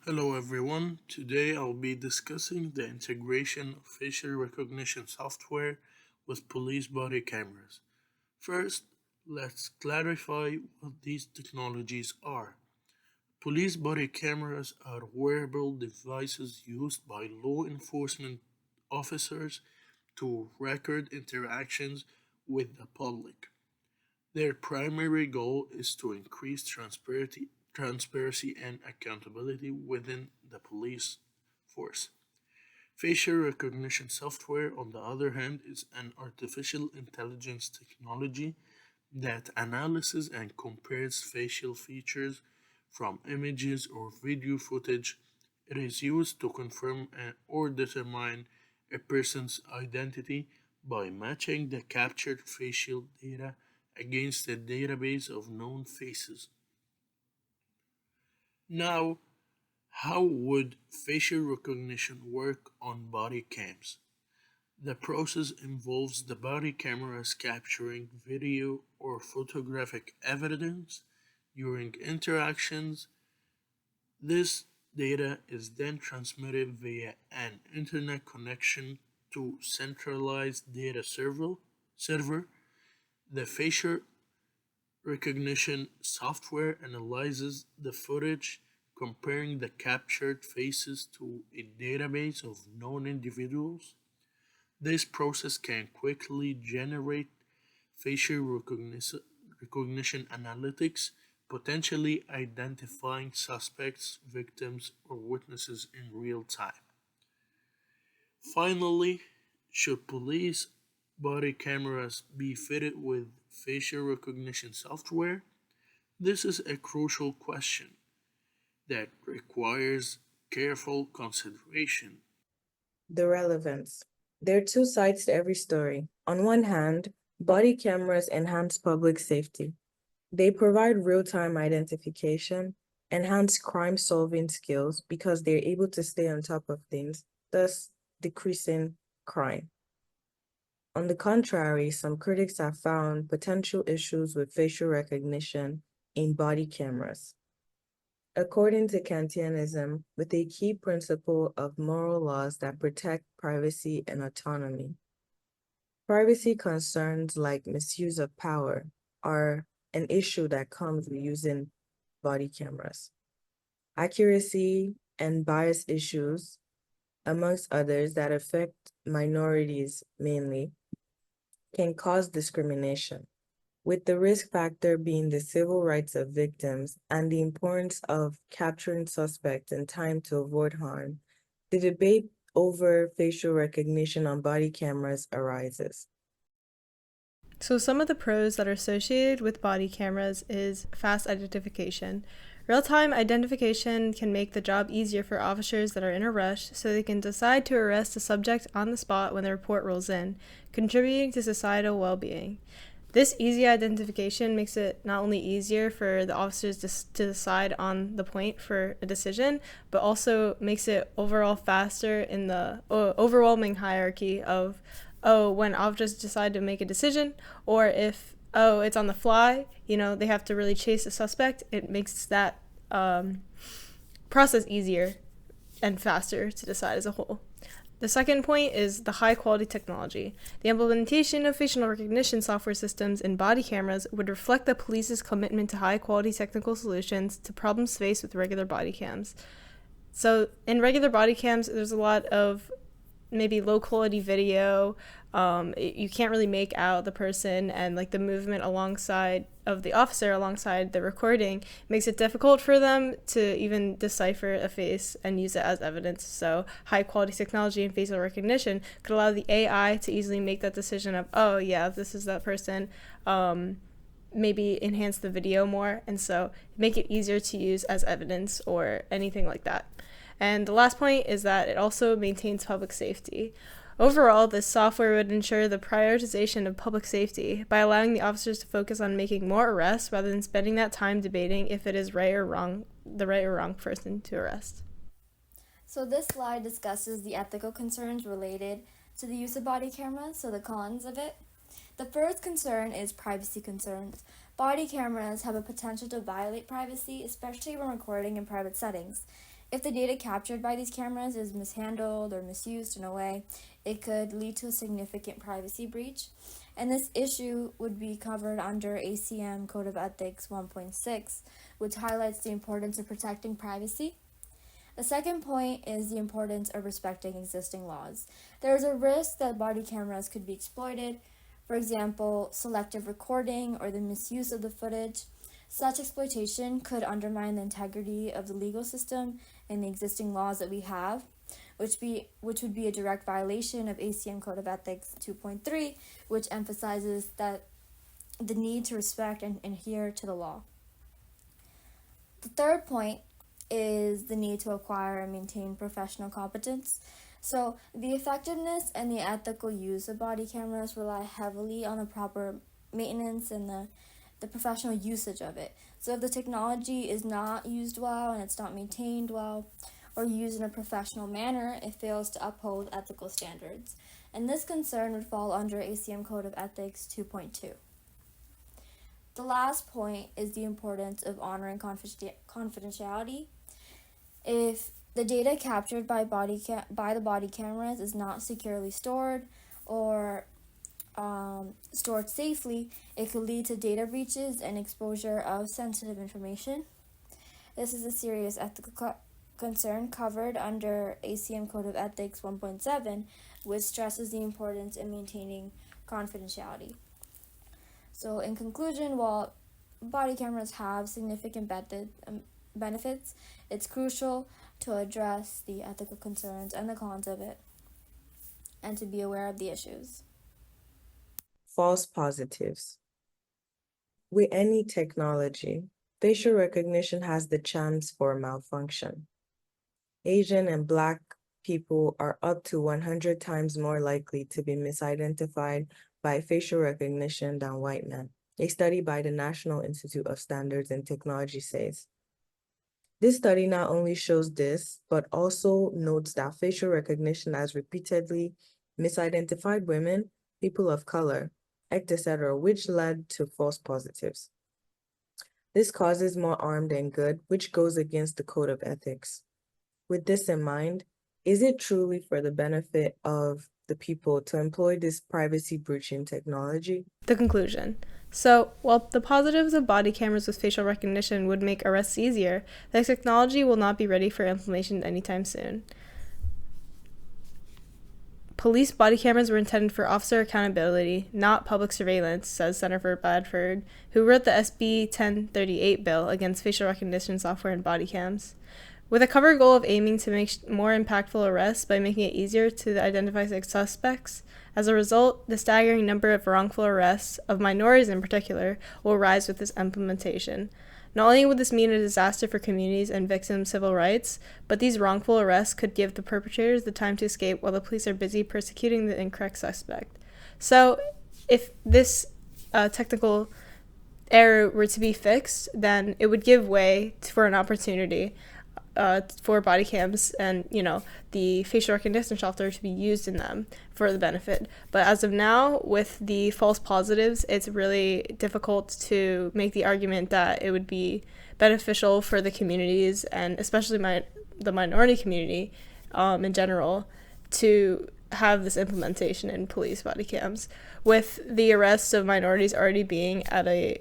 Hello everyone. Today I'll be discussing the integration of facial recognition software with police body cameras. First, let's clarify what these technologies are. Police body cameras are wearable devices used by law enforcement officers to record interactions with the public. Their primary goal is to increase transparency and accountability within the police force. Facial recognition software, on the other hand, is an artificial intelligence technology that analyzes and compares facial features from images or video footage. It is used to confirm or determine a person's identity by matching the captured facial data against a database of known faces. Now, how would facial recognition work on body cams? The process involves the body cameras capturing video or photographic evidence during interactions. This data is then transmitted via an internet connection to centralized server. The facial recognition software analyzes the footage, comparing the captured faces to a database of known individuals. This process can quickly generate facial recognition analytics, potentially identifying suspects, victims, or witnesses in real time. Finally, should police body cameras be fitted with facial recognition software? This is a crucial question that requires careful consideration. The relevance. There are two sides to every story. On one hand, body cameras enhance public safety. They provide real-time identification, enhance crime-solving skills because they're able to stay on top of things, thus decreasing crime. On the contrary, some critics have found potential issues with facial recognition in body cameras. According to Kantianism, with a key principle of moral laws that protect privacy and autonomy. Privacy concerns like misuse of power are an issue that comes with using body cameras. Accuracy and bias issues, amongst others that affect minorities mainly, can cause discrimination, with the risk factor being the civil rights of victims and the importance of capturing suspects in time to avoid harm. The debate over facial recognition on body cameras arises. So some of the pros that are associated with body cameras is fast identification. Real-time identification can make the job easier for officers that are in a rush so they can decide to arrest a subject on the spot when the report rolls in, contributing to societal well-being. This easy identification makes it not only easier for the officers to decide on the point for a decision, but also makes it overall faster in the overwhelming hierarchy of, when officers decide to make a decision, or if, it's on the fly, they have to really chase a suspect. It makes that process easier and faster to decide as a whole. The second point is the high quality technology. The implementation of facial recognition software systems in body cameras would reflect the police's commitment to high quality technical solutions to problems faced with regular body cams. So in regular body cams, there's a lot of maybe low quality video. You can't really make out the person, and like the movement alongside of the officer alongside the recording makes it difficult for them to even decipher a face and use it as evidence. So high quality technology and facial recognition could allow the AI to easily make that decision of, oh yeah, this is that person. Maybe enhance the video more, and so make it easier to use as evidence or anything like that. And the last point is that it also maintains public safety. Overall, this software would ensure the prioritization of public safety by allowing the officers to focus on making more arrests rather than spending that time debating if it is the right or wrong person to arrest. So this slide discusses the ethical concerns related to the use of body cameras, so the cons of it. The first concern is privacy concerns. Body cameras have a potential to violate privacy, especially when recording in private settings. If the data captured by these cameras is mishandled or misused in a way, it could lead to a significant privacy breach. And this issue would be covered under ACM Code of Ethics 1.6, which highlights the importance of protecting privacy. The second point is the importance of respecting existing laws. There is a risk that body cameras could be exploited, for example, selective recording or the misuse of the footage. Such exploitation could undermine the integrity of the legal system and the existing laws that we have, which would be a direct violation of ACM Code of Ethics 2.3, which emphasizes that the need to respect and adhere to the law. The third point is the need to acquire and maintain professional competence. So the effectiveness and the ethical use of body cameras rely heavily on the proper maintenance and the professional usage of it. So if the technology is not used well and it's not maintained well or used in a professional manner, it fails to uphold ethical standards. And this concern would fall under ACM Code of Ethics 2.2. The last point is the importance of honoring confidentiality. If the data captured by the body cameras is not securely stored or stored safely, it could lead to data breaches and exposure of sensitive information. This is a serious ethical concern covered under ACM Code of Ethics 1.7, which stresses the importance in maintaining confidentiality. So in conclusion, while body cameras have significant benefits, it's crucial to address the ethical concerns and the cons of it, and to be aware of the issues. False positives. With any technology, facial recognition has the chance for malfunction. Asian and Black people are up to 100 times more likely to be misidentified by facial recognition than white men. A study by the National Institute of Standards and Technology says. This study not only shows this, but also notes that facial recognition has repeatedly misidentified women, people of color, etc., which led to false positives. This causes more harm than good, which goes against the Code of Ethics. With this in mind, is it truly for the benefit of the people to employ this privacy-breaching technology? The conclusion. So, while the positives of body cameras with facial recognition would make arrests easier, the technology will not be ready for implementation anytime soon. Police body cameras were intended for officer accountability, not public surveillance, says Senator Bradford, who wrote the SB 1038 bill against facial recognition software and body cams. With a cover goal of aiming to make more impactful arrests by making it easier to identify suspects, as a result, the staggering number of wrongful arrests, of minorities in particular, will rise with this implementation. Not only would this mean a disaster for communities and victims' civil rights, but these wrongful arrests could give the perpetrators the time to escape while the police are busy persecuting the incorrect suspect. So, if this technical error were to be fixed, then it would give way for an opportunity for body cams and, the facial recognition software to be used in them for the benefit. But as of now, with the false positives, it's really difficult to make the argument that it would be beneficial for the communities, and especially the minority community in general, to have this implementation in police body cams. With the arrests of minorities already being at a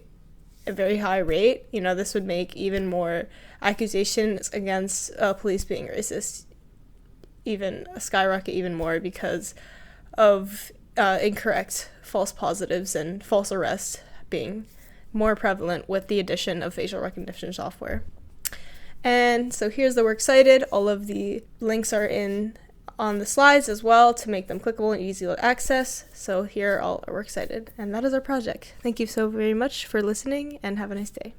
very high rate, this would make even more accusations against police being racist even skyrocket even more because of incorrect false positives and false arrests being more prevalent with the addition of facial recognition software. And so here's the Works Cited. All of the links are on the slides as well to make them clickable and easy to access. So here are all our Works Cited. And that is our project. Thank you so very much for listening, and have a nice day.